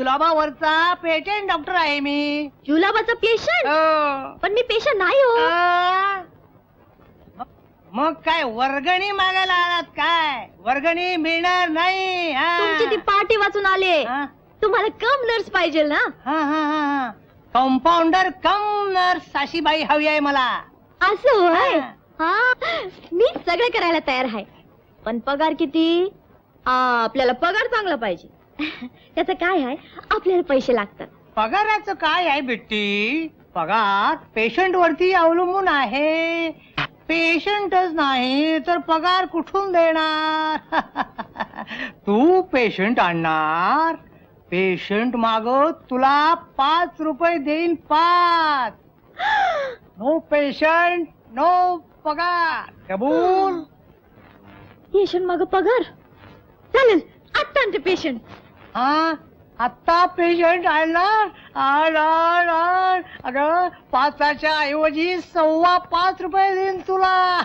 जुलाबावरचा patient doctor आहे मी. जुलाबाचा patient? पण मी patient नाही हो. मग काय वर्गणी मागायला आलात काय? वर्गणी मिळणार नाही. तुमची ती पार्टी वाचून आले. तुम्हाला कम नर्स पाहिजे ना? कंपाऊंडर कम नर्स अशी बाई हवी आहे मला. असं होय? मी सगळं करायला तयार आहे. पण पगार किती? आपल्याला पगार चांगला पाहिजे. त्याचं काय आहे, आपल्याला पैसे लागतात. पगाराचं काय आहे बिट्टी? पगार पेशंट वरती अवलंबून आहे. पेशंटच नाही तर पगार कुठून देणार? तू पेशंट आणणार, पेशंट मागत तुला 5 रुपये देईन. 5. नो पेशंट नो पगार. कबूल? पेशंट माग पगार? चालेल, आत्ता आणते पेशंट. आत्ता पेशंट आणणार? अगं 5च्या ऐवजी 5.25 रुपये देईन तुला.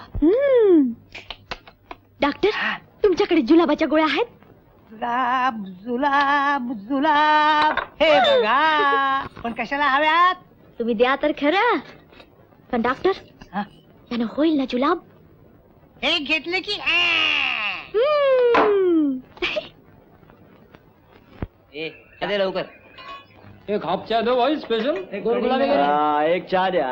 डॉक्टर, तुमच्याकडे जुलाबाच्या गोळ्या आहेत? जुलाब जुलाब जुलाब हे बघा. पण कशाला हव्यात? तुम्ही द्या तर खरं. पण डॉक्टर, त्यानं होईल ना जुलाब? हे घेतले की दे लवकर. एक हाफ चहा दो भाई स्पेशल. 2 गुलाबी. एक चहा द्या.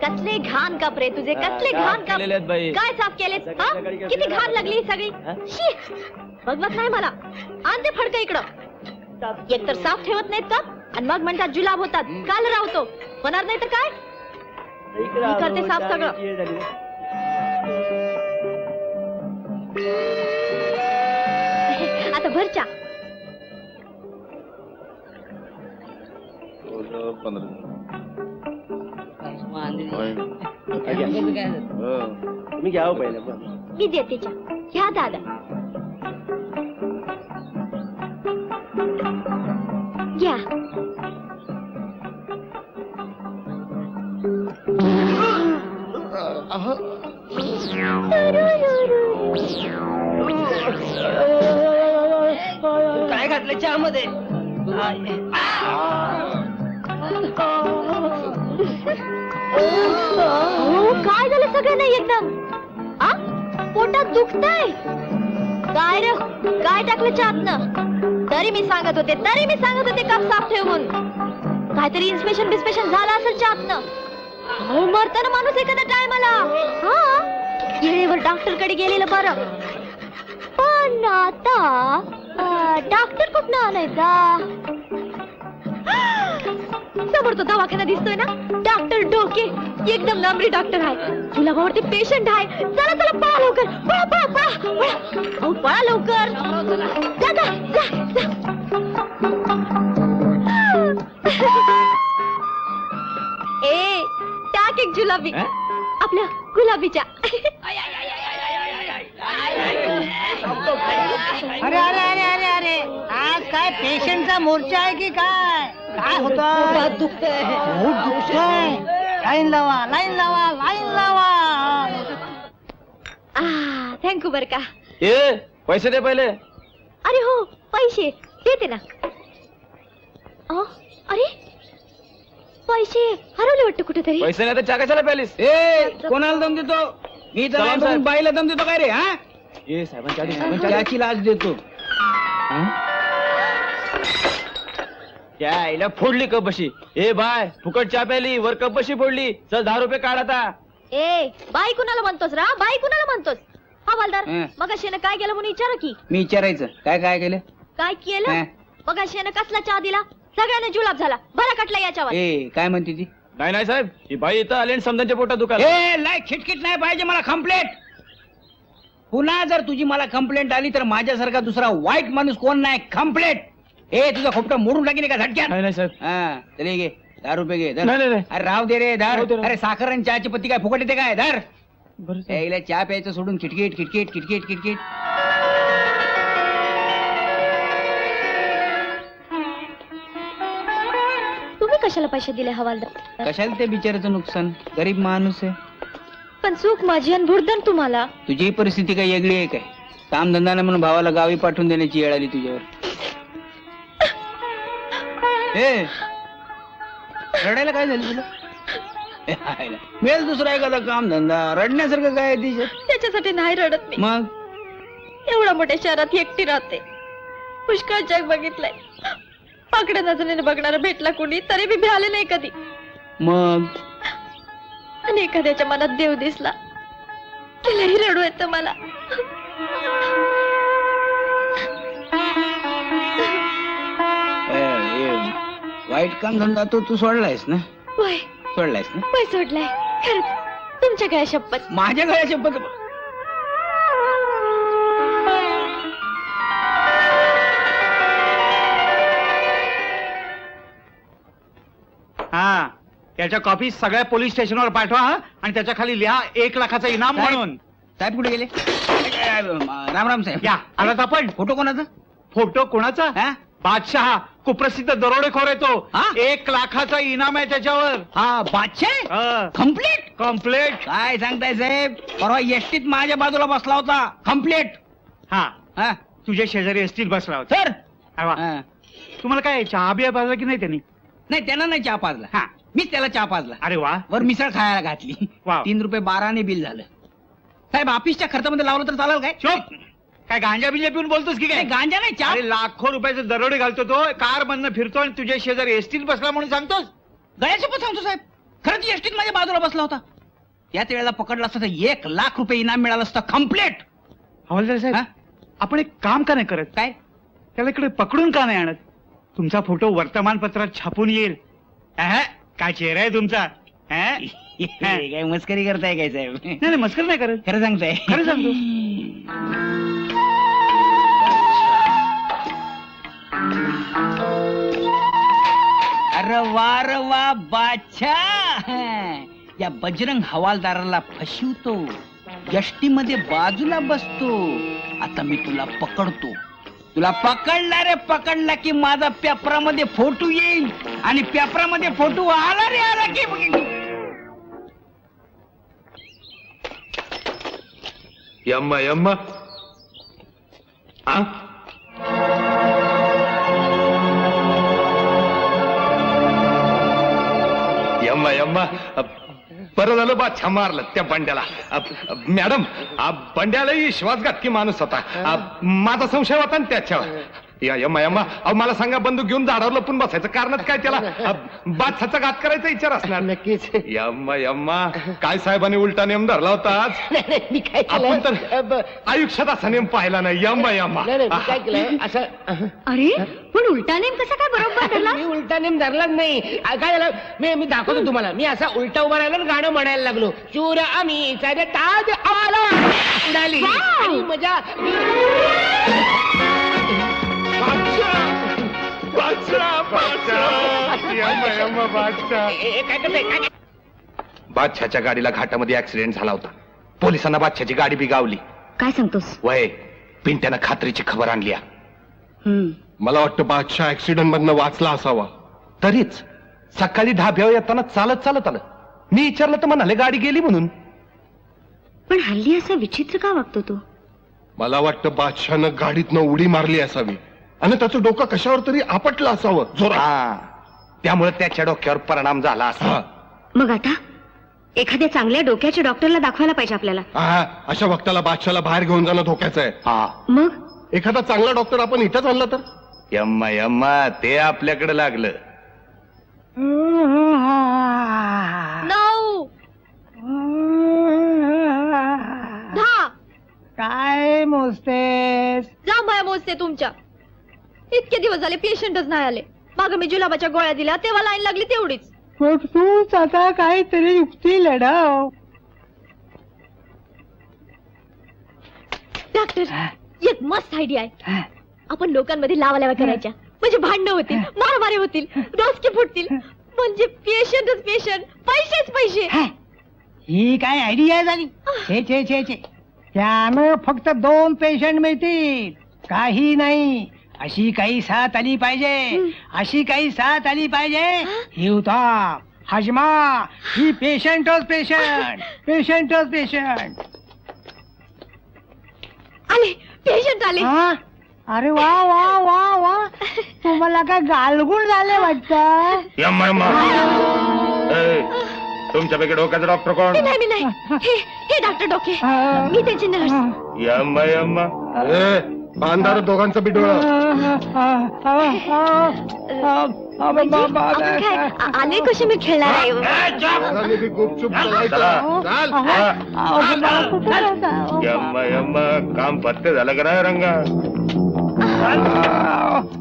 कसले घाण कपडे तुझे, कसले घाण कपडे. काय साफ केले? किती घाण लागली सगळी. शी, बघवत नाही मला. आणते फडकं इकडं. एकतर साफ ठेवत नाहीत का, आणि मग म्हणतात जुलाब होतात. काल राहतो होणार नाही तर काय? मी करते साफ सगळं. आता भरच्या. 15. तुम्ही घ्या पहिले. मी देते चहा. घ्या दादा, घ्या. काय घातलं चहा मध्ये? काय झालं सगळ्यांना एकदम? पोटात दुखतंय काय रे? काय टाकलं चहातनं? तरी मी सांगत होते कप साफ ठेवून. काहीतरी इन्स्पेक्शन बिस्पेक्शन झालं असेल चहातनं. मरताना माणूस एखादा टायमाला. वेळेवर डॉक्टर कडे गेलेलं बरं. पण आता डॉक्टर कुठनं आणायचा? समोर तो दवाखाना दिसतोय ना, डॉक्टर डोके एकदम नंबरी डॉक्टर आहे. जुलाबावरती पेशंट आहे. चला चला, पळा लवकर, पळा पळा पळा पळा. पळा लवकर. जा जा जा. ए, टाक एक जुलाबी आपल्या गुलाबीच्या. अरे अरे अरे अरे अरे, आज काय पेशंटचा मोर्चा आहे की काय? काय होतं? दुखतंय. लाईन लावा लाईन लावा लाईन लावा. थँक्यू बर का. पैसे दे पहिले. अरे हो, पैसे देते ना. अरे पैसे हरवले वाटतं कुठेतरी. पैसे नाही तर चहा कशाला प्यालीस? कोणाला दम देतो? मी तर बाईला दम देतो काय रे? साहेबांची लाच देतो. त्या फोडली कप बशी. ए बाय, फुकट चहा प्याली, वर कप बशी फोडली. चल 10 रुपये काढ आता. ए बाई कुणाला म्हणतोस रा? बाई कुणाला म्हणतोस? हवालदार, मग शेनं काय केलं म्हणून विचारा की. मी विचारायचं काय काय केलं? काय केलं? मग शेनं कसला चहा दिला? सगळ्यांना जुलाब झाला. बरा कटला याच्यावर. काय म्हणते ती? नाही साहेब, ही बाई इथं आली आणि समजांच्या पोटात दुकान. लाय खिटखिट नाही पाहिजे मला कंप्लेंट. पुन्हा जर तुझी मला कंप्लेंट आली तर माझ्यासारखा दुसरा वाईट माणूस कोण नाही. कंप्लेंट. तुझं खोपटं मोडून टाकीन का झटक्यात? नाही साहेब. चले घे 10 रुपये घे. नाही. अरे राव दे रे धर. अरे साखर आणि चहाची पत्ती काय फुकट येते काय? धर. यायला चहा प्यायचं सोडून किटकिट किटकिट किटकिट किटकिट. तुम्ही कशाला पैसे दिले हवालदार? कशाला ते बिचाराचं नुकसान? गरीब माणूस आहे. पण चूक माझी आणि भुर्दन तुम्हाला. तुझी परिस्थिती काही वेगळी आहे काय? काम धंदा म्हणून भावाला गावी पाठवून देण्याची वेळ आली तुझ्यावर. ए रडायला काय झालं तुला ए, हायला. मिळेल दुसरा एखादा काम धंदा रडण्यासारखं काय आहे तिच्यात? त्याच्यासाठी नाही रडत मी. मग एवढ्या मोठ्या शहरात एकटी राहते. पुष्कळ जग बघितलंय. पाकड्या नजरेने बघणारा भेटला कोणी तरी मी भ्याले नाही कधी. मग आणि एखाद्याच्या मनात देव दिसला की लई रडू येतं मला. वाईट काम धंदा तू सोडलायस ना वय सोडलायस ना वय सोडलाय खरंच तुमच्या काय शपथ. माझ्या घराच्या शपथ. हा त्याच्या कॉपी सगळ्या पोलीस स्टेशनवर पाठवा हा. आणि त्याच्या खाली लिहा 1 लाखाचं इनाम साहेब. म्हणून. साहेब कुठे गेले? राम राम साहेब. या आलात आपण. फोटो कोणाचा? फोटो कोणाचा? हा? बादशहा कुप्रसिद्ध दरोडेखोर आहे तो. हा? 1 लाखाचा इनाम आहे त्याच्यावर. हा बादशाह कम्प्लीट. कम्प्लेट. काय सांगताय साहेब? परवा एसटीत माझ्या बाजूला बसला होता. कम्प्लीट. हा हा तुझ्या शेजारी एसटीत बसला होता. सर. अरे वा. हा. तुम्हाला काय चहा बिया पाजला की नाही त्यांनी? नाही त्यांना नाही चहा पाजला. हा. मीच त्याला चहा पाजला. अरे वा. वर मिसळ खायला घातली. वाव. 3 रुपये 12 बिल झालं. साहेब ऑफिसच्या खर्चामध्ये लावलं तर चालेल काय? चुप. काय गांजा बिंजा पिऊन बोलतोस की काय? नाही, गांजा नाही चहा. अरे लाखो रुपयाचे दरोडे घालतो तो. कार मधनं फिरतो आणि तुझ्या शेजारी एसटीत बसला म्हणून सांगतोस? गळ्यासोबत सांगतो साहेब. खरंच एसटीत माझ्या बाजूला बसला होता. याच वेळेला पकडला असता तर 1 लाख रुपये इनाम मिळालं असतं. कम्प्लीट. हवालदार साहेब हा? आपण एक काम का नाही करत? काय? त्याला इकडे पकडून का नाही आणत? तुमचा फोटो वर्तमानपत्रात छापून येईल. अहं, काय चेहरा आहे तुमचा. अहं? काय मस्करी करताय काय साहेब? नाही नाही मस्कर नाही करत. खरं सांगताय? खरं सांगतो. अरे वा बादशाह. या बजरंग हवालदाराला फसवतो. यष्टी मध्ये बाजूला बसतो. आता मी तुला पकडतो. तुला पकडला रे पकडला की माझा पेपरामध्ये फोटो येईल. आणि पेपरामध्ये फोटो आला रे आला की यम्मा यम्मा आ? यम्मा यम्मा बरं झालं बादशा मारलं त्या बंड्याला. मॅडम बंड्यालाही विश्वासघातकी माणूस होता. माझा संशय होता ना त्याच्यावर. यम्मा यम्मा मला सांगा बंदूक घेऊन झाडावर लपून बसायचं कारणच काय? त्याला बादशाचा घात करायचा विचार असणार. नक्कीच. यम्मा यम्मा काय साहेबांनी उलटा नेम धरला होता आज. मी काय आपण तर केलं? आयुष्यात असा नेम पाहिला नाही. यम्मा यम्मा मी काय केलं असं? अरे पण उलटा नेम कसा काय बरोबर ठरला? मी उलटा नेम धरलाच नाही. काय झालं मी दाखवतो तुम्हाला. मी असा उलटा उभा राहिला आणि गाणं म्हणायला लागलो. चूर आम्ही ताज आला उडाली आणि मजा. काय करताय काय? बादशाच्या गाडीला घाटामध्ये ऍक्सिडेंट झाला होता. पोलिसांना बादशाची गाडी बिगावली. काय सांगतोस? वय पिंट्यानं खात्रीची खबर आणली. मला वाटतं बादशाह ऍक्सिडेंट मधनं वाचला असावा. तरीच सकाळी ढाब्यावर येताना चालत चालत आलं. मी विचारलं तर म्हणाले गाडी गेली म्हणून. पण हल्ली असा विचित्र का वागतो तो? मला वाटतं बादशाहनं गाडीतनं उडी मारली असावी आणि त्याचं डोकं कशावर तरी आपटलं असावं जोरात. हा त्यामुळे त्याच्या डोक्यावर परिणाम झाला असा. मग आता एखाद्या चांगल्या डोक्याच्या डॉक्टरला दाखवायला पाहिजे आपल्याला. हा, अशा वक्ताला बादशाहला बाहेर घेऊन जाणं धोक्याचं आहे. हा मग एखादा चांगला डॉक्टर आपण इथंच आणला तर. यम्मा यम्मा ते आपल्याकडे लागलं. 9 10 काय मोजतेस? जा माया मोजते तुमच्या. इतके दिवस झाले पेशंटच नाही आले. माग मी जुलाबाच्या गोळ्या दिल्या तेव्हा लाईन लागली तेवढीच. पण तूच आता काहीतरी युक्ती लढव. डॉक्टर एक मस्त आयडिया आहे. आपण लोकांमध्ये लावालावा करायच्या म्हणजे भांडणं होतील, मारामारी होतील, डोसके फुटतील. म्हणजे पेशंटच पेशंट, पैसेच पैसे. ही काय आयडिया झाली? छे त्यानं फक्त 2 पेशंट मिळतील. काही नाही. अशी काही साथ आली पाहिजे. अशी काही साथ आली पाहिजे. हिवता हजमा ही पेशंटच पेशंट. आले पेशंट आले. अरे वा वा वा वा. तुम्हाला काय गालगुण झाले वाटतं? यम्मा यम्मा ए, तुमच्यापैकी डोक्याचा डॉक्टर कोण? मी नाही हे डॉक्टर डोके मी त्याची नर्स. यम्मा यम्मा ए, बांधार दोघांचं बी डोळं. म्हणजे आपण काय आले कसे मी खेळणार आहे? दोघांनी बी गुपचूप बोलायचं. चाल. यम्मा यम्मा काम पत्ते झालं का नाही रंगा?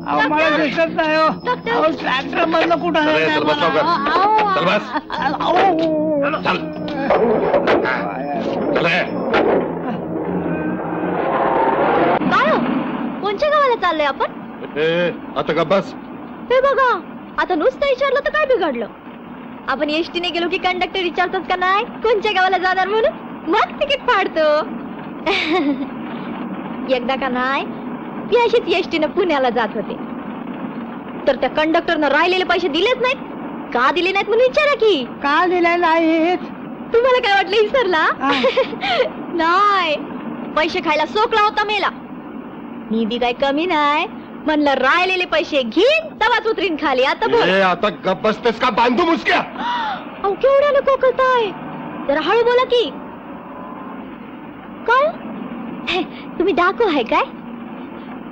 मला दिसत नाही हो. ट्रॅक्टर मधलं कुठं आहे? चल बस लवकर. चल बस. चल. चल रे. काय हो? कोणत्या गावाला चाललोय आपण? ए, आता का बस. हे बघा आता नुसतं विचारलं तर काय बिघडलं? आपण एसटीने गेलो की कंडक्टर विचारतात का नाही कोणत्या गावाला जाणार म्हणून, मग तिकीट फाडतो. एकदा का नाही मी अशीच एसटीनं पुण्याला जात होते, तर त्या कंडक्टरनं राहिलेले पैसे दिलेच नाहीत. का दिले नाहीत म्हणून विचारा की. का दिले नाहीत? तुम्हाला काय वाटलं विसरला? नाही, पैसे खायला सोकला होता मेला. मी बी काय कमी नाही म्हणलं, राहिलेले पैसे घेईन तवाच उतरीन खाली. आता बोल. ए, आता गप बसतेस का बांधू मुसक्या? अहो केवढ्यानं कोकळताय, जरा हळू बोला की. काय हे, तुम्ही डाकू आहे काय?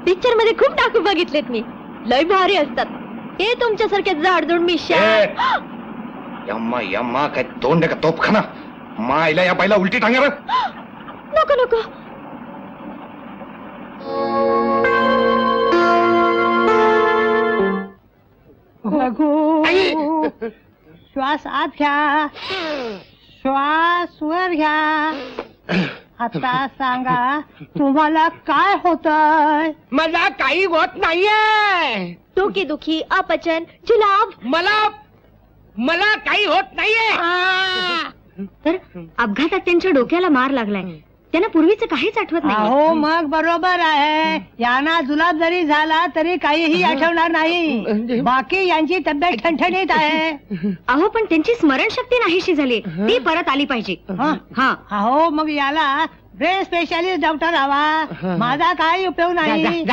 पिक्चर मध्ये खूप डाकू बघितलेत मी, लय भारी असतात. हे तुमच्यासारखे जाडजूड मिश्या. ए, यम्मा यम्मा काय तोंड का तोपखाना? मायला या बाईला उलटी टांगर. नको नको. रघु, श्वास आत घ्या, श्वास वर घ्या. आता सांगा तुम्हाला काय होतंय? मला काही होत नाहीये. डोकेदुखी, अपचन, जुलाब. मला काही होत नाहीये. तर अपघातात त्यांच्या डोक्याला मार लागलाय, त्यांना पूर्वीचं काहीच आठवत नाही. अहो मग बरोबर आहे, यांना जुलाब जरी झाला तरी काहीही आठवणार नाही. बाकी यांची तब्येत ठणठणीत आहे. अहो पण त्यांची स्मरणशक्ती नाहीशी झाली, ती परत आली पाहिजे. हा अहो मग याला ब्रेन स्पेशालिस्ट डॉक्टर हवा, माझा काही उपयोग नाही.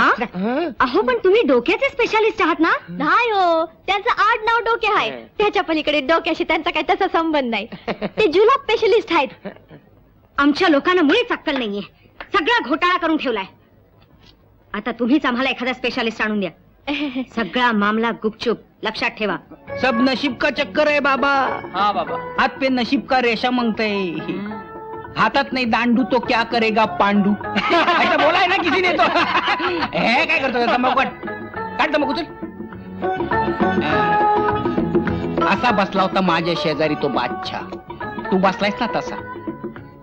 अहो पण तुम्ही डोक्याचे स्पेशालिस्ट आहात ना? नाही हो, त्यांचं आडनाव डोके आहे, त्याच्या पलीकडे डोक्याशी त्यांचा काही तसा संबंध नाही. ते जुलाब स्पेशलिस्ट आहेत. आमच्या लोकांना मुळीच अक्कल नाहीये, सगळा घोटाळा करून ठेवलाय. आता तुम्हीच आम्हाला एखादा स्पेशालिस्ट आणून द्या. सगळा मामला गुपचूप, लक्षात ठेवा. सब नशीब का चक्कर है बाबा. हा बाबा. हात पे नशीब का रेशा मांगते, हातात नाही दांडू तो क्या करेगा पांडू. ऐसा बोला है ना किसी ने तो. हे काय करतो तंबाखू काढ तंबाखू चल. असा बसला होता माझ्या शेजारी तो बादशाह, तू बसलायस ना तसा.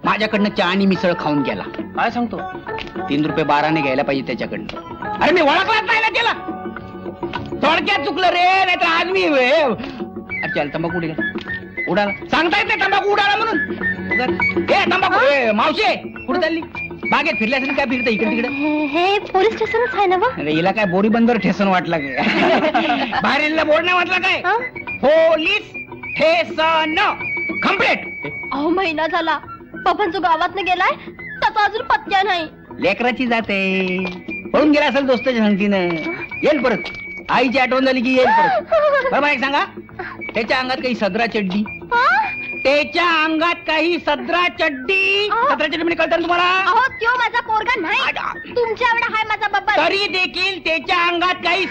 माझ्याकडनं चहा आणि मिसळ खाऊन गेला. काय सांगतो? 3 रुपये 12 घ्यायला पाहिजे त्याच्याकडनं. अरे मी ओळखलाच नाही ना त्याला, थोडक्यात चुकलं रे, नाहीतर आज मी चल तंबाखू उडाला. सांगता येत नाही तंबाखू उडाला म्हणून. ए तंबाखू, ए मावशे कुठे चालली? बागेत फिरल्या असेल काय फिरता इकडे तिकडे? हे पोलीस स्टेशनच आहे ना? अरे हिला काय बोरी बंदर ठेसन वाटला काय? बाहेर बोर्ड नाही वाटला काय? Police station complete. अहो महिना झाला, पप्पांचं गावात गेलाय, त्याचा अजून पत्त्या नाही. लेकराची जाते, पळून गेला असेल दोस्ताच्या संगतीनं. येईल परत, आईची आठवण झाली की येईल परत. बरोबर एक सांगा, त्याच्या अंगात काही सदरा चड्डी, त्याच्या अंगात काही सदरा चड्डी. सदरा चड्डी म्हणजे कळतं ना तुम्हाला? अहो त्यो माझा पोरगा नाही, तुमच्या एवढा हाय माझा बाबा. तरी देखील त्याच्या अंगात काही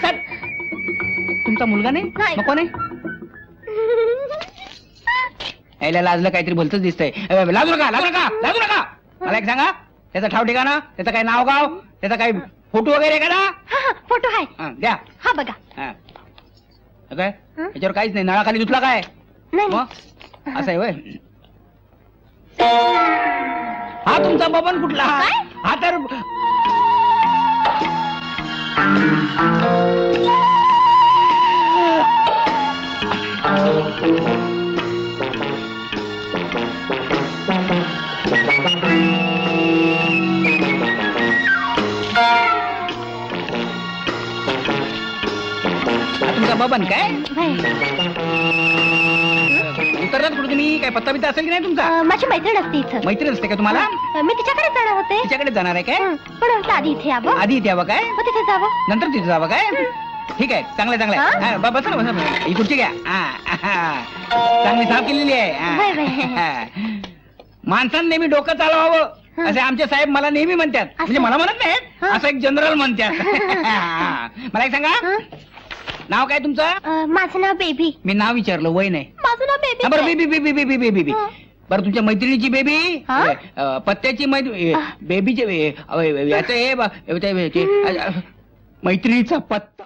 तुमचा मुलगा नाही? नाही. नको नाही? यायला लाजलं काहीतरी भलतच दिसतंय. लाजू नका लाजू नका लाजू नका. मला एक सांगा, त्याचा ठाव ठिकाणा, त्याचं काय नाव गाव, त्याचा काही फोटो वगैरे का ना? फोटो आहे, द्या. हा बघा. काय याच्यावर काहीच नाही, नळाखाली धुतला काय? नाही मग असं आहे वय. हा तुमचा बबन कुठला? हा तर तुमचा बबन काय? उतरलात कुठे तुम्ही? काय पत्ता बित्ता असेल की नाही तुमचा? माझी मैत्रीण असते इथं. मैत्रीण असते का तुम्हाला? मी तिच्याकडे जाणार होते, तिच्याकडे जाणार आहे काय? पण म्हटलं आधी इथे यावं. आधी इथे यावं काय? मग तिथे जावं. नंतर तिथे जावं काय? ठीक आहे चांगलं आहे बस ना बस ही खुर्ची घ्या चांगली साफ केलेली आहे माणसानं नेहमी डोकं चालवावं असे आमचे साहेब मला नेहमी म्हणतात म्हणजे मला म्हणत नाहीत असं एक जनरल म्हणतात मला एक सांगा नाव काय तुमचं माझं नाव बेबी. मी नाव विचारलं वय नाही माझं नाव बेबी. बरं baby baby baby baby baby बरं तुमच्या मैत्रिणीची बेबी हा? पत्त्याची बेबीचे याचं हे मैत्रिणीचा पत्ता